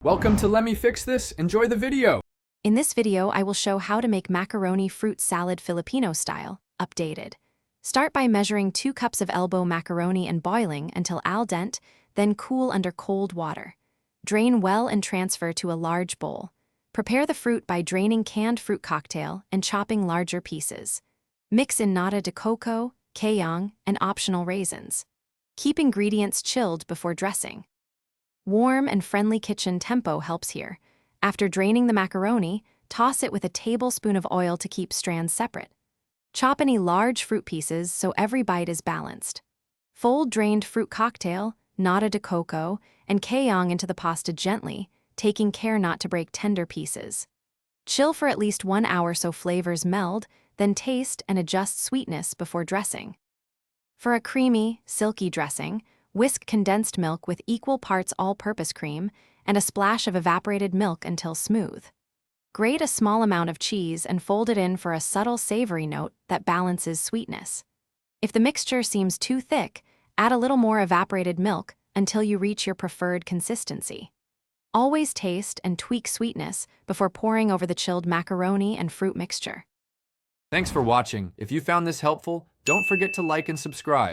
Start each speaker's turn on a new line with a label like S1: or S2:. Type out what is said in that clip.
S1: Welcome to Let Me Fix This. Enjoy the video.
S2: In this video, I will show how to make macaroni fruit salad Filipino style, updated. Start by measuring 2 cups of elbow macaroni and boiling until al dente, then cool under cold water. Drain well and transfer to a large bowl. Prepare the fruit by draining canned fruit cocktail and chopping larger pieces. Mix in nata de coco, kayang, and optional raisins. Keep ingredients chilled before dressing. Warm and friendly kitchen tempo helps here. After draining the macaroni, toss it with a tablespoon of oil to keep strands separate. Chop any large fruit pieces so every bite is balanced. Fold drained fruit cocktail, nata de coco, and kayang into the pasta gently, taking care not to break tender pieces. Chill for at least 1 hour so flavors meld, then taste and adjust sweetness before dressing. For a creamy, silky dressing, whisk condensed milk with equal parts all-purpose cream and a splash of evaporated milk until smooth. Grate a small amount of cheese and fold it in for a subtle savory note that balances sweetness. If the mixture seems too thick, add a little more evaporated milk until you reach your preferred consistency. Always taste and tweak sweetness before pouring over the chilled macaroni and fruit mixture.
S1: Thanks for watching. If you found this helpful, don't forget to like and subscribe.